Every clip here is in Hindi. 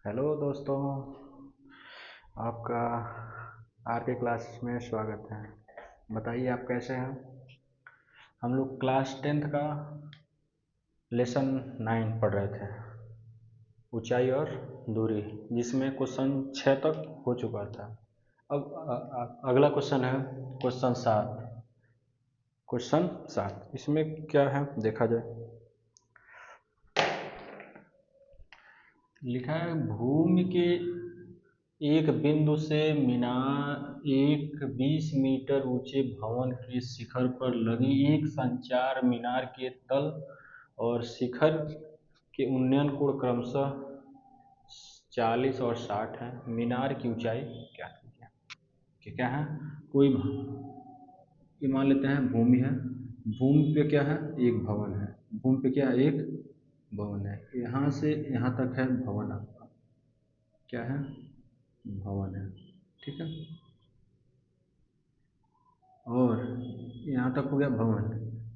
हेलो दोस्तों, आपका आर के क्लास में स्वागत है। बताइए आप कैसे हैं। हम लोग क्लास 10th का लेसन 9 पढ़ रहे थे, ऊंचाई और दूरी, जिसमें क्वेश्चन 6 तक हो चुका था। अब अगला क्वेश्चन है क्वेश्चन 7। इसमें क्या है देखा जाए। लिखा है भूमि के एक बिंदु से मीनार एक 20 मीटर ऊंचे भवन के शिखर पर लगी एक संचार मीनार के तल और शिखर के उन्नयन कोण क्रमशः 40 और 60 है। मीनार की ऊंचाई क्या कीजिए। क्या है, कोई ये मान लेते हैं भूमि है। भूमि पे क्या है, एक भवन है। भूमि पे क्या है, एक भवन है। यहाँ से यहाँ तक है भवन, आपका क्या है, भवन है। ठीक है, और यहाँ तक हो गया भवन।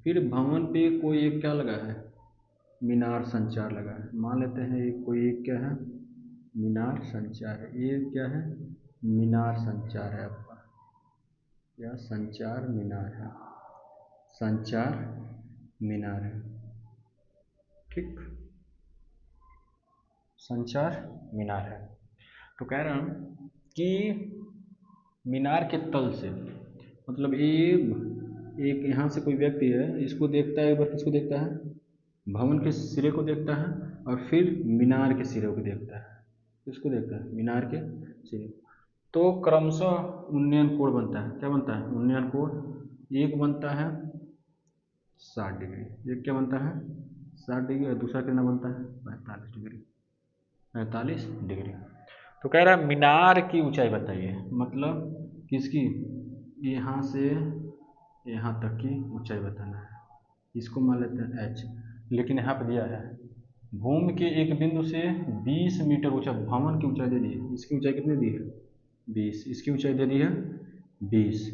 फिर भवन पे कोई एक क्या लगा है, मीनार संचार लगा है। मान लेते हैं एक कोई एक क्या है, मीनार संचार है। ये क्या है, मीनार संचार है आपका, या संचार मीनार है, संचार मीनार है। ठीक, संचार मीनार है। तो कह रहा हूँ कि मीनार के तल से, मतलब एक यहाँ से कोई व्यक्ति है, इसको देखता है, एक बार किसको देखता है, भवन के सिरे को देखता है, और फिर मीनार के सिरे को देखता है। किसको देखता है, मीनार के सिरे। तो क्रमशः उन्नयन कोण बनता है। क्या बनता है, उन्नयन कोण। एक बनता है 60 डिग्री, एक क्या बनता है 60 डिग्री, और दूसरा कितना बनता है 45 डिग्री। 45 डिग्री। तो कह रहा है मीनार की ऊंचाई बताइए, मतलब किसकी, यहाँ से यहाँ तक की ऊंचाई बताना है। इसको मान लेते हैं h। लेकिन यहाँ पर दिया है भूमि के एक बिंदु से 20 मीटर ऊंचा भवन की ऊंचाई दे दी है। इसकी ऊंचाई कितनी दी है, 20। इसकी ऊंचाई दे दी है 20।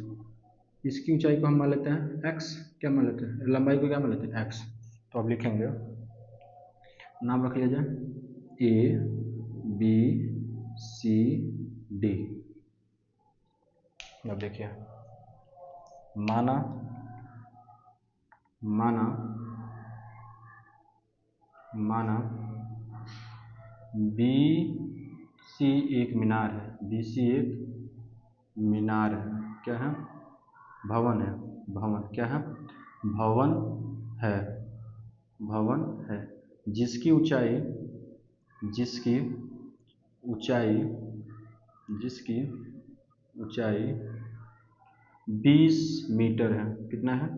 इसकी ऊंचाई को हम मान लेते हैं x। क्या मान लेते हैं, लंबाई को क्या मान लेते हैं, x। तो अब लिखेंगे, नाम रख लिया जाए ए बी सी डी। अब देखिए, माना माना माना बी सी एक मीनार है। बी सी एक मीनार है। क्या है, भवन है। भवन क्या है, भवन है। भवन है जिसकी ऊंचाई जिसकी ऊंचाई जिसकी ऊंचाई 20 मीटर है। कितना है,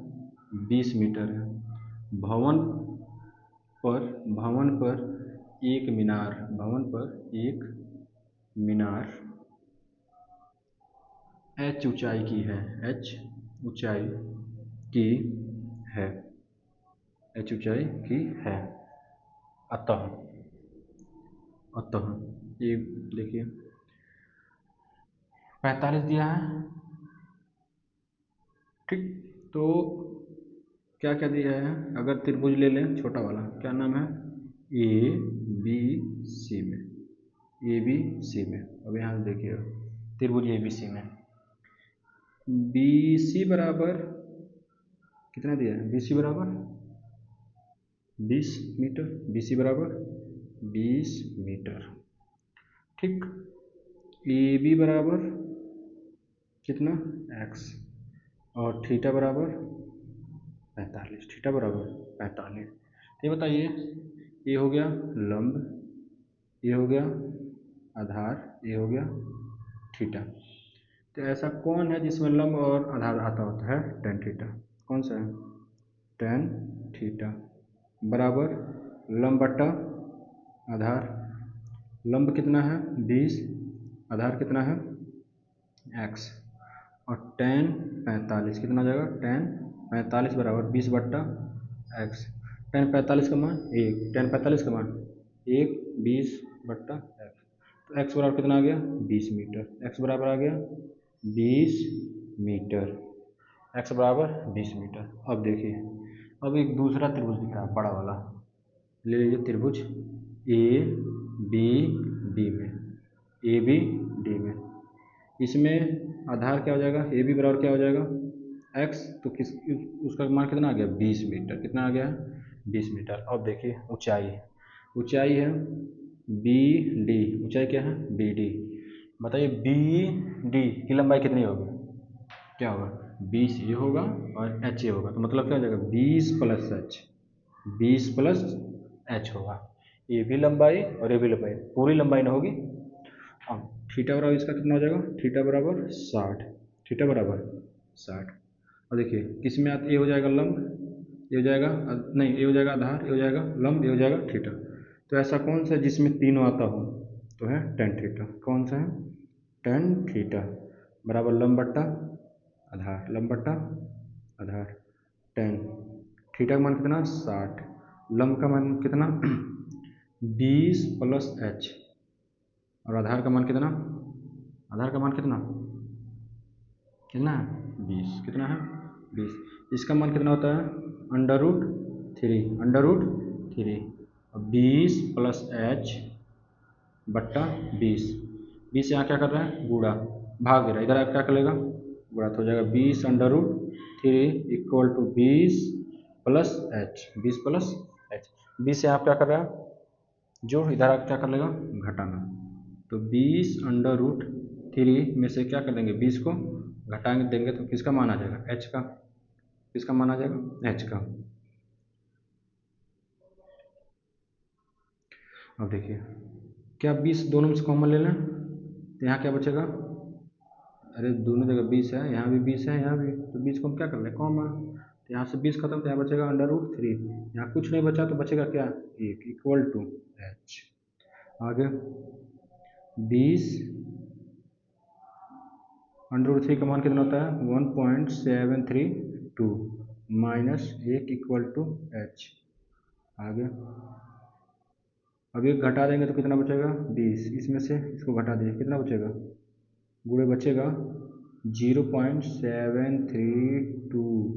20 मीटर है। भवन पर एक मीनार, भवन पर एक मीनार h ऊंचाई की है। h ऊंचाई की है। h ऊंचाई की है। अतः अतः ये देखिए 45 दिया है। ठीक, तो क्या क्या दिया है, अगर त्रिभुज ले लें छोटा वाला, क्या नाम है, ए बी सी में, ए बी सी में। अब यहाँ देखिए त्रिभुज ए बी सी में बी सी बराबर कितना दिया है, बी सी बराबर 20 मीटर। बी सी बराबर 20 मीटर। ठीक, ए बी बराबर कितना, x, और थीटा बराबर 45। थीटा बराबर 45। ये बताइए, ये हो गया लंब, ये हो गया आधार, ये हो गया थीटा। तो ऐसा कौन है जिसमें लंब और आधार आता होता है, टेन थीटा। कौन सा है, टेन थीटा बराबर लंब बट्टा आधार। लंब कितना है 20, आधार कितना है x, और टेन 45 कितना हो जाएगा, टेन 45 बराबर 20 बट्टा x। टेन 45 का मान 1, टेन 45 का मान 1, 20 बट्टा x। तो x बराबर कितना आ गया, 20 मीटर। x बराबर आ गया 20 मीटर। x बराबर 20 मीटर। अब देखिए, अब एक दूसरा त्रिभुज दिख रहा है बड़ा वाला, ले लीजिए त्रिभुज ए बी डी में, ए बी डी में। इसमें आधार क्या हो जाएगा, ए बी बराबर क्या हो जाएगा x, तो किस उसका मान कितना आ गया 20 मीटर, कितना आ गया 20 मीटर। अब देखिए ऊंचाई, ऊंचाई है बी डी, ऊंचाई क्या है बी डी। बताइए बी डी की लंबाई कितनी होगी, क्या होगा 20 ये होगा और h ये होगा, तो मतलब क्या हो जाएगा 20 प्लस एच, 20 प्लस एच होगा। ये भी लंबाई और ये भी लंबाई, पूरी लंबाई ना होगी। अब थीटा बराबर इसका कितना हो जाएगा, थीटा बराबर 60, थीटा बराबर 60। और देखिए किस में ये हो जाएगा लंब, ये हो जाएगा नहीं, ये हो जाएगा आधार, ये हो जाएगा लंब, ये हो जाएगा थीटा। तो ऐसा कौन सा है जिसमें तीनों आता हो, तो है टेन थीटा। कौन सा है, टेन थीटा बराबर लंब बट्टा आधार, लंब बट्टा आधार। टेन थीटा का मान कितना 60, लंब का मान कितना 20 प्लस एच, और आधार का मान कितना, आधार का मान कितना कितना है 20, कितना है 20। इसका मान कितना होता है under root three, under root three. 20 plus H बट्टा 20, 20 यहाँ क्या कर रहा है गुणा, भाग दे रहा है, इधर आप क्या कर लेगा गुणा, तो हो जाएगा 20 under root three equal to 20 plus H, 20 plus H. 20 से आप क्या कर रहा है जो, इधर आप क्या कर लेगा घटाना, तो 20 अंडर रूट थ्री में से क्या कर देंगे 20 को घटाएंगे देंगे तो किसका मान आ जाएगा एच का, किसका मान आ जाएगा एच का। अब देखिए क्या 20 दोनों में से कॉमन ले लें, तो यहाँ क्या बचेगा, अरे दोनों जगह 20 है, यहाँ भी 20 है, यहाँ भी, तो 20 को हम क्या कर लें कॉमन, तो यहाँ से 20 खत्म, तो यहाँ बचेगा अंडर रूट थ्री, यहाँ कुछ नहीं बचा तो बचेगा क्या एक, इक्वल टू एच। आगे 20 अंडर रूट थ्री का मान कितना होता है 1.732 माइनस एक इक्वल टू एच। आगे अब एक घटा देंगे तो कितना बचेगा 20, इसमें से इसको घटा दीजिए कितना बचेगा, गुणे बचेगा 0.732।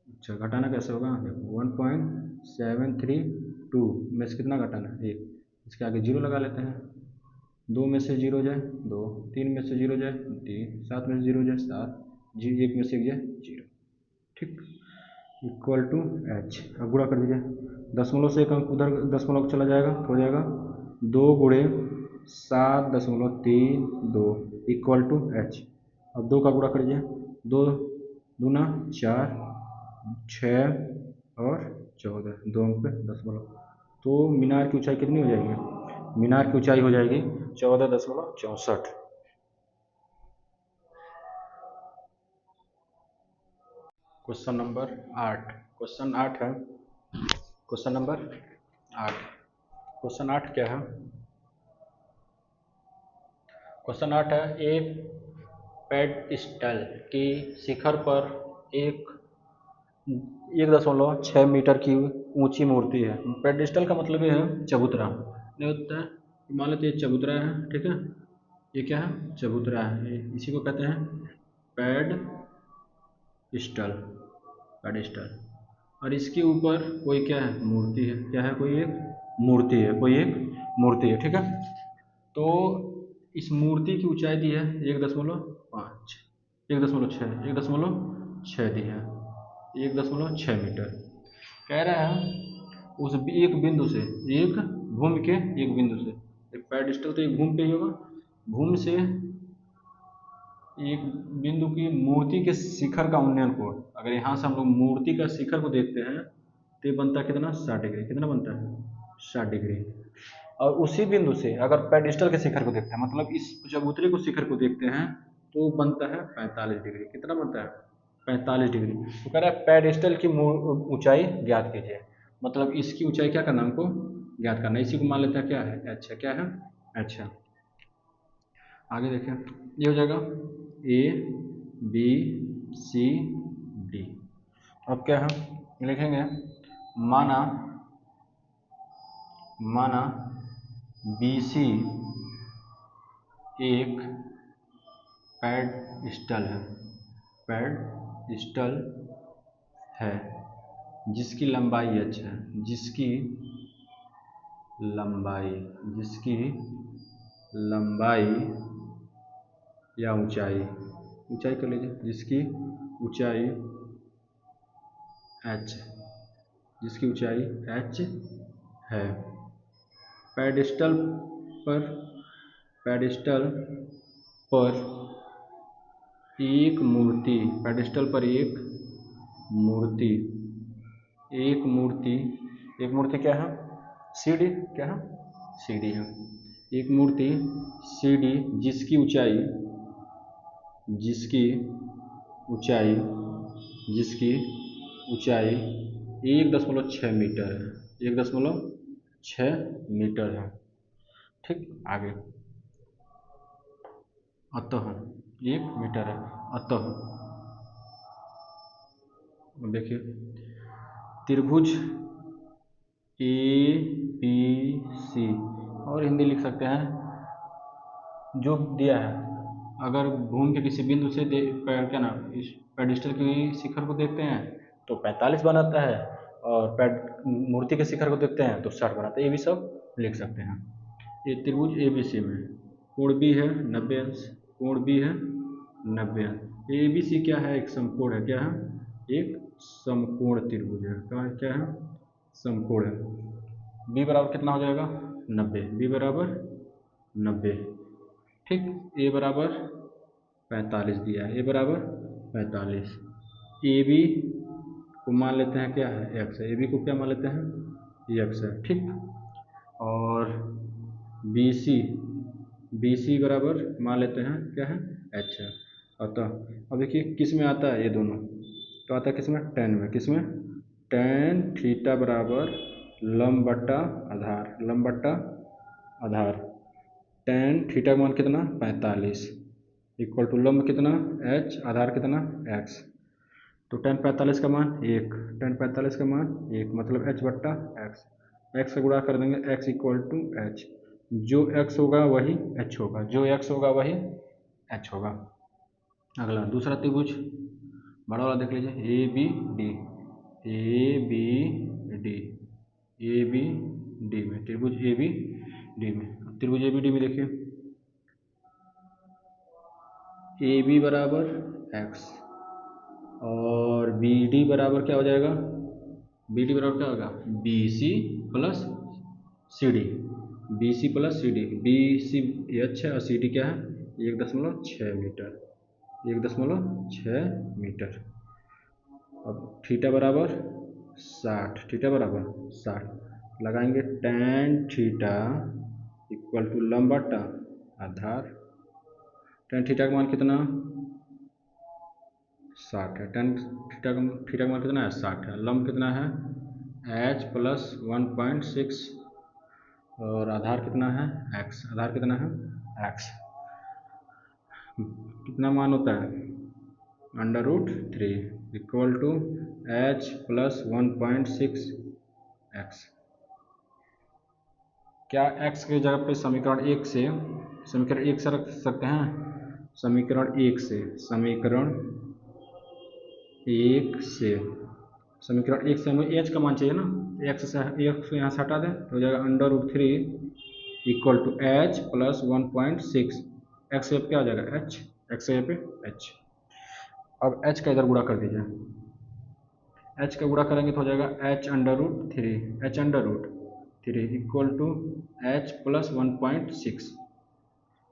अच्छा घटाना कैसे होगा, देखो 1.732 में से कितना घटाना है एक, इसके आगे जीरो लगा लेते हैं, दो में से जीरो जाए दो, तीन में से जीरो जाए तीन, सात में से जीरो जाए सात, जी एक में से एक जाए जीरो, ठीक, इक्वल टू एच। अब गुणा कर दीजिए, दशमलव से एक अंक उधर दशमलव चला जाएगा तो हो जाएगा 2 × 7.32 इक्वल टू एच। अब दो का गुणा कर दीजिए, दो दूना चार, छः और 14, दो अंक पे दशमलव, तो मीनार की ऊंचाई कितनी हो जाएगी, मीनार की ऊंचाई हो जाएगी 14.64। क्वेश्चन नंबर 8, क्वेश्चन 8 है, क्वेश्चन नंबर 8, क्वेश्चन 8 क्या है, क्वेश्चन 8 है एक पेडस्टल की शिखर पर एक 1.6 मीटर की ऊंची मूर्ति है। पेडस्टल का मतलब ये है चबूतरा, नहीं होता है, मान लेते हैं चबूतरा है, ठीक है, ये क्या है चबूतरा है, इसी को कहते हैं पेडस्टल, पेडस्टल। और इसके ऊपर कोई क्या है मूर्ति है, क्या है कोई एक मूर्ति है, कोई एक मूर्ति है, ठीक है। तो इस मूर्ति की ऊंचाई दी है 1.5, 1.6, 1.6 दी है 1.6 मीटर। कह रहा है उस एक बिंदु से, एक भूमि के एक बिंदु से, एक पेडस्टल तो एक भूमि पे ही होगा, भूमि से एक बिंदु की मूर्ति के शिखर का उन्नयन कोण, अगर यहाँ से हम लोग मूर्ति का शिखर को देखते हैं तो ये बनता है कितना 60 डिग्री, कितना बनता है 60 डिग्री। और उसी बिंदु से अगर पेडस्टल के शिखर को देखते हैं, मतलब इस चबूतरे को शिखर को देखते हैं तो बनता है 45 डिग्री, कितना बनता है 45 डिग्री। तो कह रहा है पेडस्टल की ऊंचाई ज्ञात कीजिए, मतलब इसकी ऊंचाई क्या करना हमको ज्ञात करना, इसी को मान लेते हैं क्या है अच्छा, क्या है अच्छा। आगे देखें ये हो जाएगा ए बी सी डी। अब क्या है लिखेंगे, माना माना बी सी एक पेडस्टल है, पेडस्टल है जिसकी लंबाई h है, जिसकी लंबाई, जिसकी लंबाई या ऊंचाई, ऊंचाई कर लीजिए, जिसकी ऊंचाई h, जिसकी ऊंचाई h है। पेडिस्टल पर पेडिस्टल पर एक मूर्ति, पेडिस्टल पर एक मूर्ति, एक मूर्ति, एक मूर्ति क्या है? सीढ़ी, क्या है? सीढ़ी है। एक मूर्ति सीढ़ी जिसकी ऊंचाई, जिसकी ऊंचाई, जिसकी ऊंचाई 1.6 मीटर है, 1.6 मीटर है। ठीक, आगे अतः 1 मीटर है। अतः देखिए त्रिभुज ABC, और हिंदी लिख सकते हैं जो दिया है, अगर घूम के किसी बिंदु से क्या ना इस पेडिस्टल की शिखर को देखते हैं तो 45 बनाता है, और मूर्ति के शिखर को देखते हैं तो 60 बनाता है। ये भी सब लिख सकते हैं। ये त्रिभुज ABC में कोण B है 90 अंश, कोण B है 90 अंश। ABC क्या है? एक समकोण है। क्या है? एक समकोण त्रिभुज है। क्या है? समकोण है। B बराबर कितना हो जाएगा? 90। B बराबर 90। ठीक, A बराबर 45 दिया है। A बराबर 45। AB को मान लेते हैं क्या है? x है। AB को क्या मान लेते हैं? x है। ठीक, और BC बराबर मान लेते हैं क्या है? h है। अतः अब देखिए किस में आता है ये दोनों, तो आता है किस में? tan में। किस में? tan थीटा बराबर लंब बट्टा आधार, लंब बट्टा आधार। tan थीटा का मान कितना? 45 इक्वल टू लंब कितना? h, आधार कितना? x। तो tan 45 का मान 1, tan 45 का मान 1 मतलब h बट्टा x। x का गुणा कर देंगे, x इक्वल टू h। जो x होगा वही h होगा, जो x होगा वही h होगा। अगला दूसरा त्रिभुज बड़ा वाला देख लीजिए, ABD, ABD, ABD में, त्रिभुज ABD में। त्रिभुज ABD में देखिए AB बराबर x और BD बराबर क्या हो जाएगा? BD बराबर क्या होगा? BC plus CD, BC plus CD। BC h है और CD क्या है? 1.6 मीटर, 1.6 मीटर। अब थीटा बराबर 60, थीटा बराबर 60 लगाएंगे, tan थीटा इक्वल टू लंब बट्टा आधार। tan थीटा का मान कितना? 60 है। tan थीटा का मान कितना है? 60 है। लंब कितना है? h प्लस 1.6 और आधार कितना है? x। आधार कितना है? x। कितना मान होता है? √3 equal to h plus 1.6 x। क्या x की जगह पे समीकरण 1 से रख सकते हैं? समीकरण 1 से हमें h का मान चाहिए ना, x से यहाँ से हटा दें तो हो जाएगा √3 equal to h plus 1.6। x पे क्या हो जाएगा? h, x पे h। अब h का इधर गुणा कर दीजिए, h का गुणा करेंगे तो हो जाएगा h√3 equal to h plus 1.6।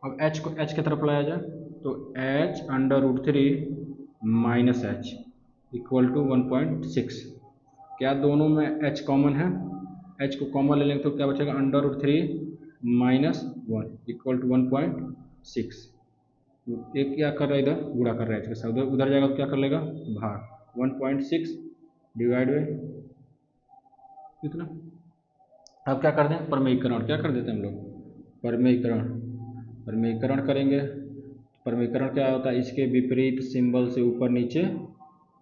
अब h को h की तरफ लाया जाए तो h√3 minus h equal to 1.6। क्या दोनों में h कॉमन है? h को कॉमन ले लेंगे तो क्या बचेगा? √3 माइनस 1 इक्वल टू 1.6। एक क्या कर रहा है? इधर गुणा कर रहा है h के साथ, उधर जाएगा तो क्या कर लेगा? भाग 1.6 डिवाइड बाई कितना। अब क्या कर दें? परमेयीकरण। क्या कर देते हैं हम लोग? परमेयीकरण करेंगे। परमेयीकरण क्या होता है? इसके विपरीत सिंबल से ऊपर नीचे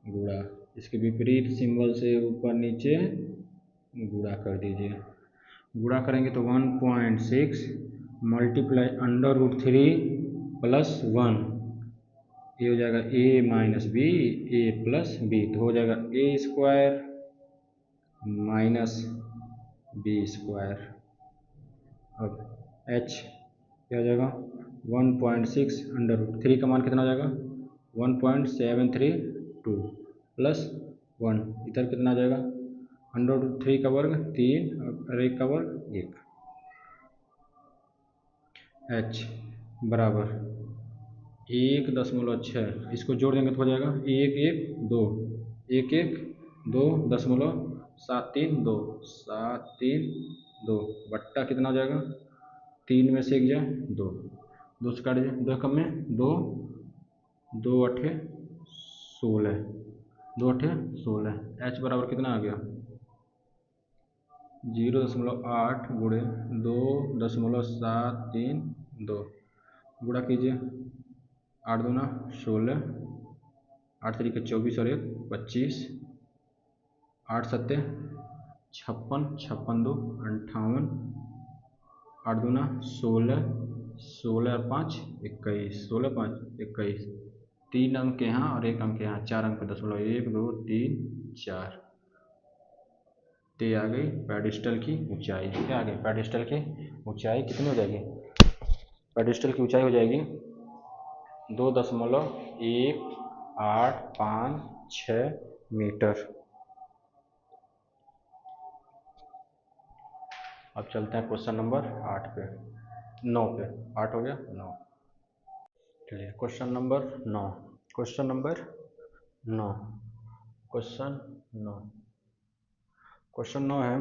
गुणा, इसके विपरीत सिंबल से ऊपर नीचे गुणा कर दीजिए। गुणा करेंगे तो 1.6 मल्टीप्लाई √3 प्लस 1, ये हो जाएगा a minus B, A plus B, तो हो जाएगा a² माइनस b²। अब एच क्या हो जाएगा 1.6 √3 का मान कितना हो जाएगा 1.732 प्लस 1 इधर कितना आ जाएगा 100√3 का वर्ग 3 और 1 का वर्ग 1 एच बराबर 1.6 इसको जोड़ देंगे तो हो जाएगा 1.1.2 बट्टा कितना हो जाएगा 3 में से 1 जाए 2 2 से काट दीजिए 2 कम में 2 2 8 16 2 8 16 एच बराबर कितना आ गया 0.8 गुणे 2.732 गुणा कीजिए 8 दूना 16 8 तरीके 24 और 1 25 8 सत्ते 56 56 2 58 8 दूना 16 16 और 5 21 16 5 21 3 अंक यहाँ और 1 अंक यहाँ 4 अंक 1 2 3 4 ते आ गई पेडिस्टल की ऊंचाई क्या आ गई पेडिस्टल की ऊंचाई कितनी हो जाएगी पेडिस्टल की ऊंचाई हो जाएगी 2.1856 मीटर। अब चलते हैं क्वेश्चन नंबर 8 पे 9 पे 8 हो गया 9 चलिए question number 9 question number 9 question 9 question 9 है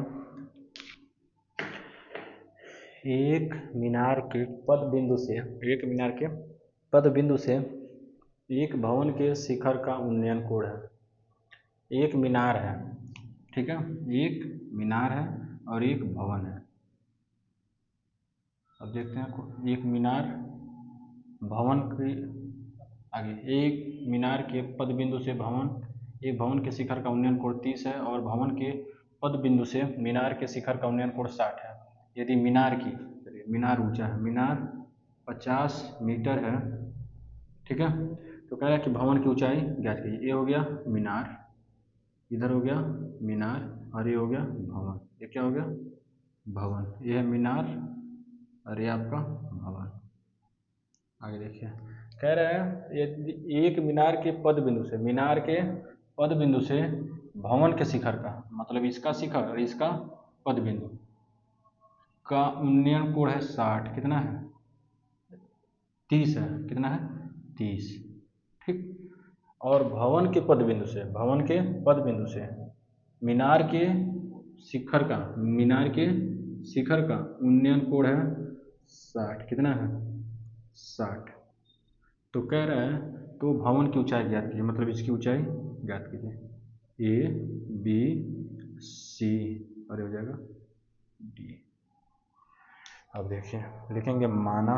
एक मीनार के पद बिंदु से एक भवन के शिखर का उन्नयन कोण है एक मीनार है ठीक है एक मीनार है और एक भवन है। अब देखते हैं एक मीनार भवन के आगे एक मीनार के पद बिंदु से एक भवन के शिखर का उन्नयन कोण 30 है और भवन के पद बिंदु से मीनार के शिखर का उन्नयन कोण 60 है। यदि मीनार ऊंचा है मीनार 50 मीटर है ठीक है तो कह रहा है कि भवन की ऊंचाई ज्ञात कीजिए। ये हो गया मीनार इधर हो गया मीनार और ये हो गया भवन ये क्या हो गया भवन ये है मीनार और ये आपका भवन। आगे देखिए कह रहा है एक मीनार के पद बिंदु से भवन के शिखर का मतलब इसका शिखर और इसका पद बिंदु का उन्नयन कोण है 60 कितना है 30 है कितना है 30 ठीक और भवन के पद बिंदु से मीनार के शिखर का उन्नयन कोण है 60 कितना है 60 तो कह रहा है तो भवन की ऊंचाई ज्ञात कीजिए मतलब इसकी ऊंचाई ज्ञात कीजिए A B C और ये हो जाएगा D। अब देखिए लिखेंगे माना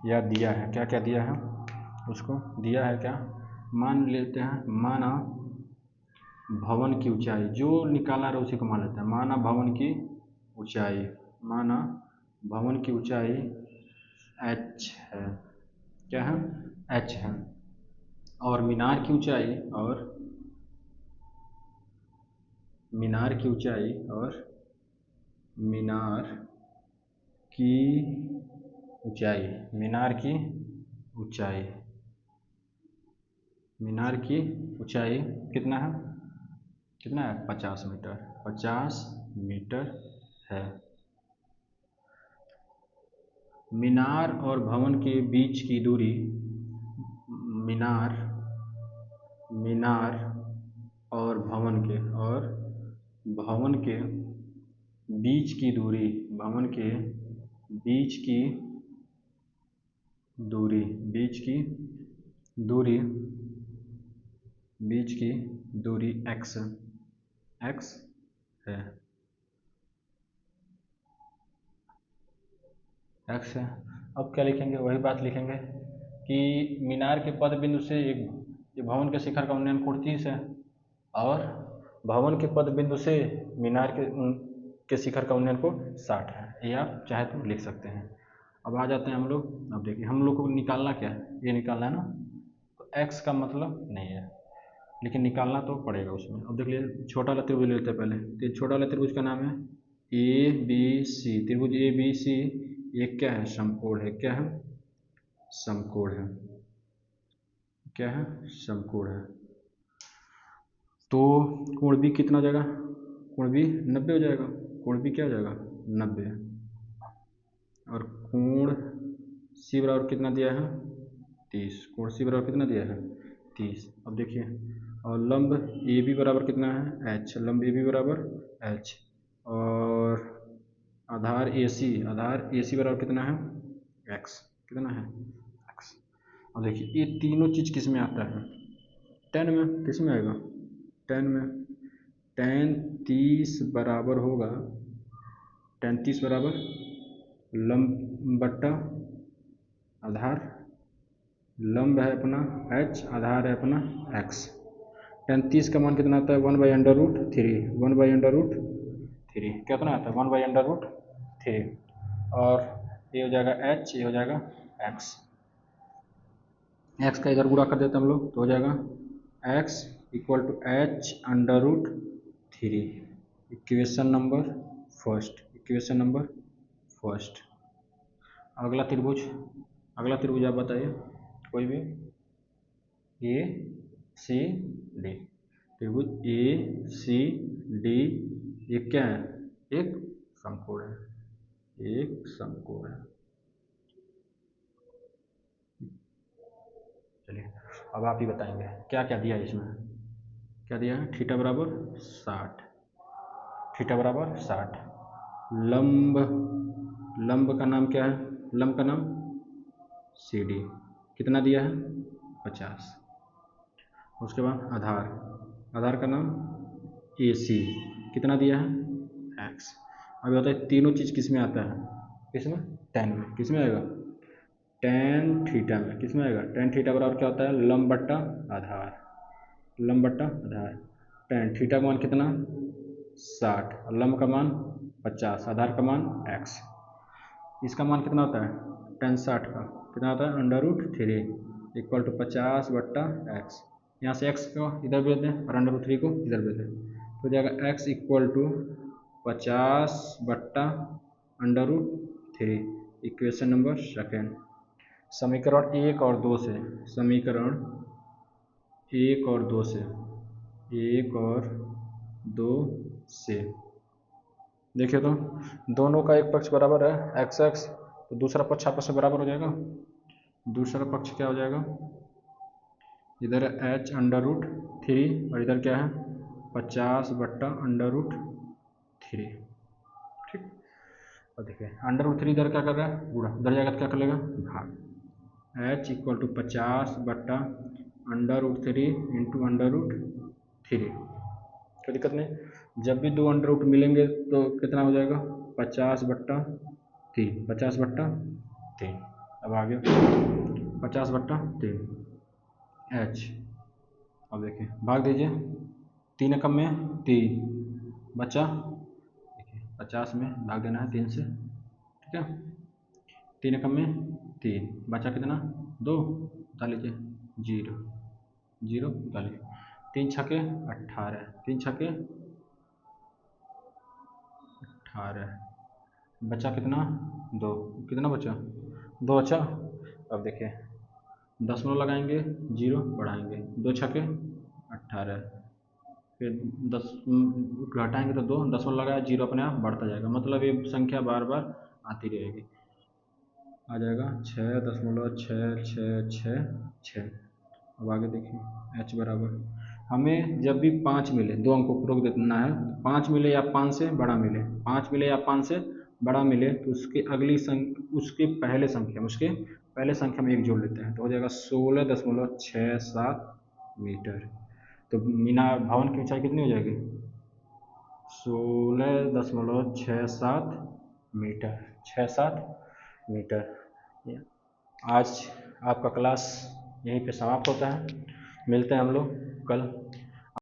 या दिया है क्या क्या दिया है उसको दिया है क्या मान लेते हैं माना भवन की ऊंचाई जो निकालना रहा उसी को मान लेते हैं माना भवन की ऊंचाई h है क्या है h है और मीनार की ऊंचाई मीनार की ऊंचाई कितना है 50 मीटर है। मीनार और भवन के बीच की दूरी मीनार और भवन के बीच की दूरी x है अब क्या लिखेंगे वही बात लिखेंगे कि मीनार के पद बिंदु से एक भवन के शिखर का उन्नयन कोण 30 है और भवन के पद बिंदु से मीनार के शिखर का उन्नयन कोण 60 है ये आप चाहे तो लिख सकते हैं। अब आ जाते हैं हम लोग अब देखिए हम लोग को निकालना क्या है ये निकालना है ना तो x का मतलब नहीं है लेकिन निकालना तो पड़ेगा उसमें। अब देख लीजिए छोटा वाला त्रिभुज लेते हैं पहले तो छोटा वाला त्रिभुज का नाम है ए बी सी, त्रिभुज ए बी सी एक क्या है, समकोण है। क्या है, समकोण है। क्या है, समकोण है। तो कोण बी कितना हो जाएगा, कोण बी 90 हो जाएगा। कोण बी क्या हो जाएगा, 90। और कोण सी बराबर कितना दिया है, 30। कोण सी बराबर कितना दिया है, 30। अब देखिए, और लंब ए बी बराबर कितना है, एच। लंब ए बी बराबर एच। और आधार ए सी, आधार ए सी बराबर कितना है, एक्स। कितना है, एक्स। अब देखिए ये तीनों चीज़ किस में आता है, टेन में। किस में आएगा, टेन में। टेन 30 बराबर होगा, टेन 30 बराबर लंब बट्टा आधार। लंब है अपना h, आधार है अपना x। टेन 30 का मान कितना आता है, 1/√3। 1/√3 कितना आता है, 1/√3। और ये हो जाएगा h, ये हो जाएगा x। x का इधर गुणा कर देते हैं हम लोग, तो हो जाएगा x = h√3। Equation number first, equation number first. अगला त्रिभुज, अगला त्रिभुज आप बताइए कोई भी। ए सी डी, त्रिभुज ए सी डी ये क्या है, एक समकोण है। एक समकोण है। चलिए अब आप ही बताएंगे क्या क्या दिया है इसमें। क्या दिया है, थीटा बराबर 60। थीटा बराबर 60। लंब, लंब का नाम क्या है, लंब का नाम सी डी। कितना दिया है, 50। उसके बाद आधार, आधार का नाम ए सी। कितना दिया है, एक्स। अभी बताइए तीनों चीज़ किस में आता है, किस में, टेन में। किस में आएगा, टेन थीटा में। किस में आएगा, टेन थीटा बराबर क्या होता है, लंब बट्टा आधार। लंब बट्टा आधार। टेन थीटा का मान कितना, 60। और लंब का मान 50, आधार का मान एक्स। इसका मान कितना होता है, टेन 60 का कितना होता है, √3 = 50 बट्टा एक्स। यहाँ से x को इधर भेज दें और √3 को इधर भेज दें, तो हो जाएगा x = 50 बट्टा √3। Equation number second. समीकरण 1 और 2 से, समीकरण 1 और 2 से, 1 और 2 से देखिए तो दोनों का एक पक्ष बराबर है x, तो दूसरा पक्ष आपस में बराबर हो जाएगा। दूसरा पक्ष क्या हो जाएगा, इधर है h√3 और इधर क्या है, 50 बट्टा √3। ठीक। और देखिए √3 इधर क्या कर रहा है, गुणा। उधर जाएगा तो क्या कर लेगा, भाग। h = 50 बट्टा √3 × √3। कोई दिक्कत नहीं। जब भी दो अंडर रूट मिलेंगे तो कितना हो जाएगा, 50/3। 50/3। अब आगे 50/3 h। अब देखिए भाग दीजिए, 3 एकम में 3 बचा। देखिए 50 में भाग देना है 3 से, ठीक है। 3 एकम में 3 बचा, कितना, 2। बता लीजिए, 0 0 बता लीजिए। 3 छके 18, 3 छके 18 बचा कितना, 2। कितना बचा, 2 बचा। अब देखिए दशमलव लगाएंगे, 0 बढ़ाएंगे, 2 छके 18, फिर 10 घटाएंगे तो 2, दशमलव लगाया, 0 अपने आप बढ़ता जाएगा। मतलब ये संख्या बार बार आती रहेगी। आ जाएगा 6.666। अब आगे देखिए h बराबर, हमें जब भी 5 मिले, 2 अंकों को रोक देना है, 5 मिले या 5 से बड़ा मिले, 5 मिले या 5 से बड़ा मिले तो उसके अगली उसके पहले संख्या में एक जोड़ लेते हैं, तो हो जाएगा 16.67 मीटर। तो मीनार भवन की ऊंचाई कितनी हो जाएगी, 16.67 मीटर। 67 मीटर। आज आपका क्लास यहीं पे समाप्त होता है। मिलते हैं हम लोग कल।